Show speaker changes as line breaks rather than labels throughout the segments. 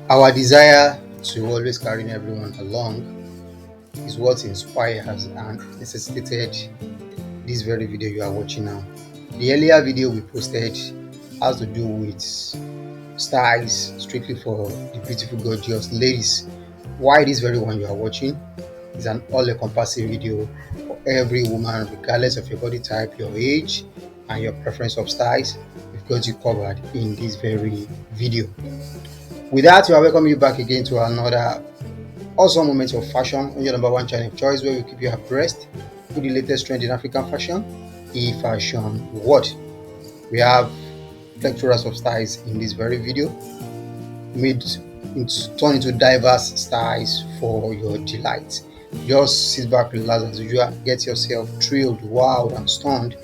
Our desire to always carry everyone along is what inspires and necessitated this very video you are watching now. The earlier video we posted has to do with styles strictly for the beautiful, gorgeous ladies. Why this very one you are watching is an all-encompassing video for every woman, regardless of your body type, your age, and your preference of styles. We've got you covered in this very video. With that, we are welcoming you back again to another awesome moment of fashion on your number one channel of choice, where we keep you abreast with the latest trend in African fashion, fashion world. We have plethora of styles in this very video, made turn into diverse styles for your delight. Just sit back, relax as usual, get yourself thrilled, wowed, and stunned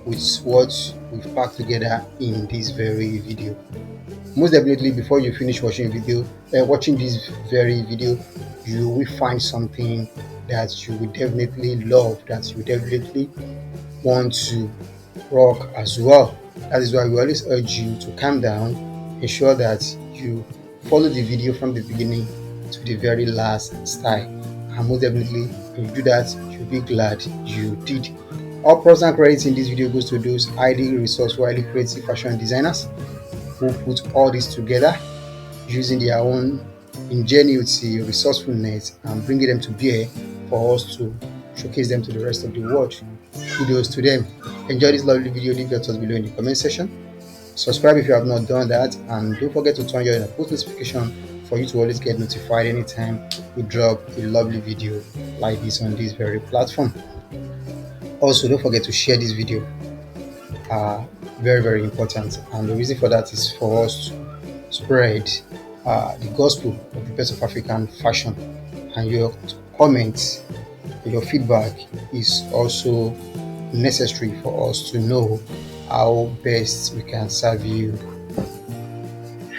with what we've packed together in this very video. Most definitely, before you finish watching this very video, you will find something that you will definitely love, that you definitely want to rock as well. That is why we always urge you to calm down, ensure that you follow the video from the beginning to the very last style, and most definitely when you do that, you'll be glad you did. All props and credits in this video goes to those highly resourceful, highly creative fashion designers who put all this together using their own ingenuity, resourcefulness, and bringing them to bear for us to showcase them to the rest of the world. Kudos to them. Enjoy this lovely video. Leave your thoughts below in the comment section. Subscribe if you have not done that, and don't forget to turn your post notification for you to always get notified anytime we drop a lovely video like this on this very platform. Also, don't forget to share this video. Very important, and the reason for that is for us to spread the gospel of the best of African fashion. And your comments, your feedback is also necessary for us to know how best we can serve you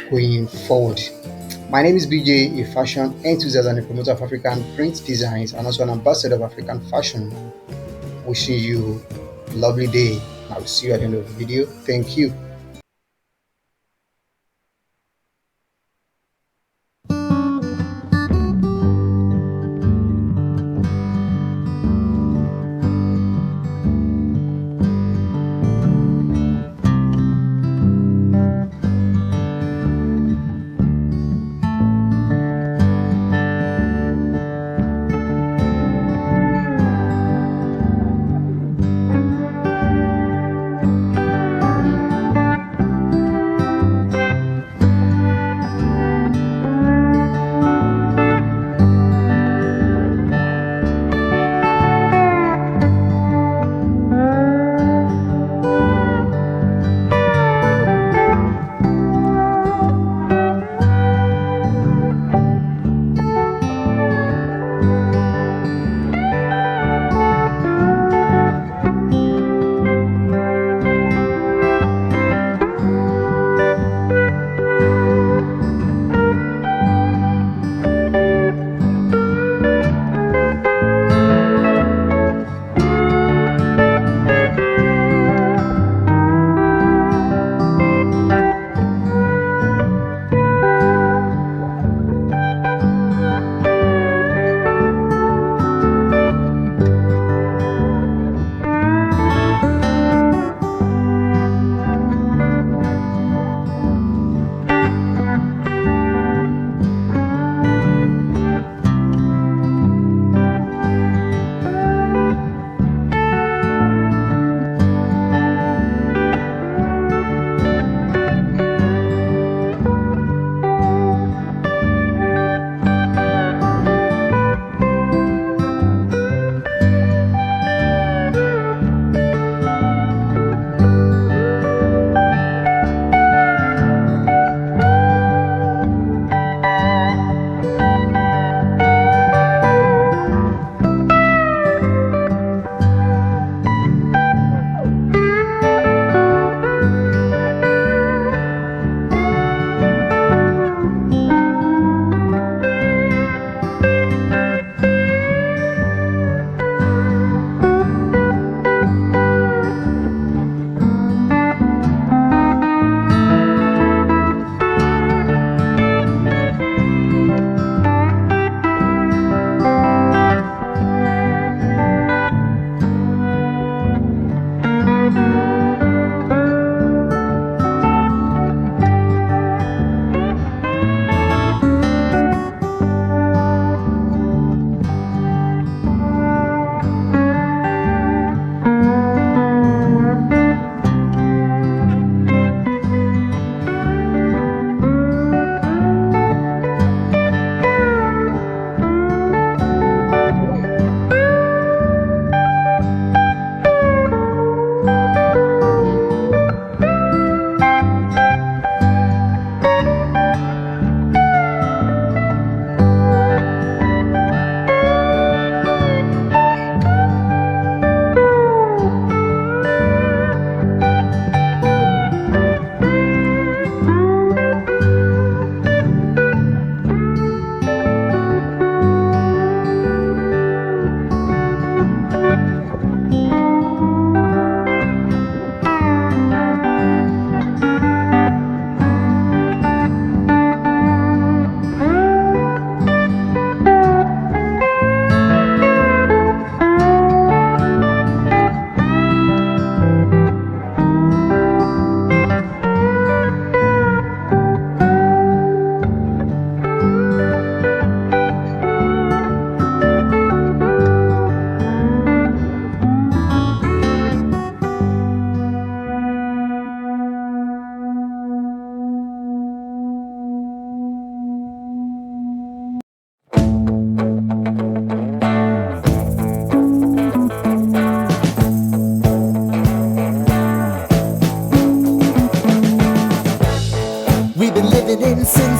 going forward. My name is BJ, a fashion enthusiast and a promoter of African print designs, and also an ambassador of African fashion. Wishing you a lovely day. I will see you at the end of the video. Thank you.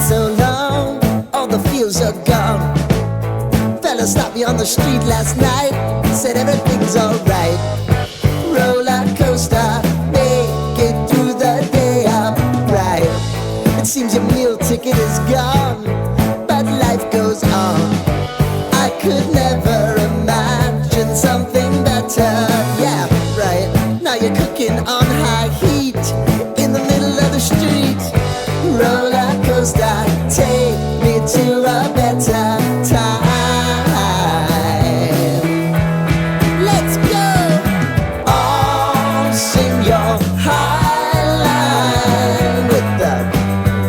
so long, all the feels are gone. Fella stopped me on the street last night, said everything's alright. Roller coaster, make it through the day upright. It seems your meal ticket is gone, but life goes on. I could never imagine something better. Yeah, right. Now you're cooking on high heat in the middle of the street. Roller coaster, take me to a better time. Let's go. All sing your high line with the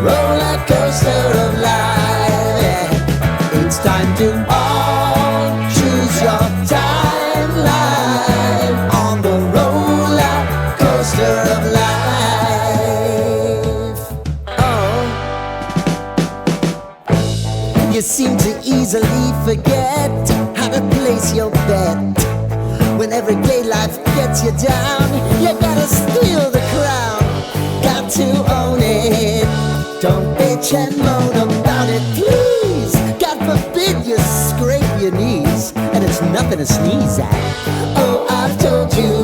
roller coaster of life. Yeah. It's time to all choose your timeline on the roller coaster of life. Oh, you seem to easily forget how to place your bet. When everyday life gets you down, you gotta steal the crown. Got to own it. Don't bitch and moan about it, please. God forbid you scrape your knees, and it's nothing to sneeze at. Oh, I've told you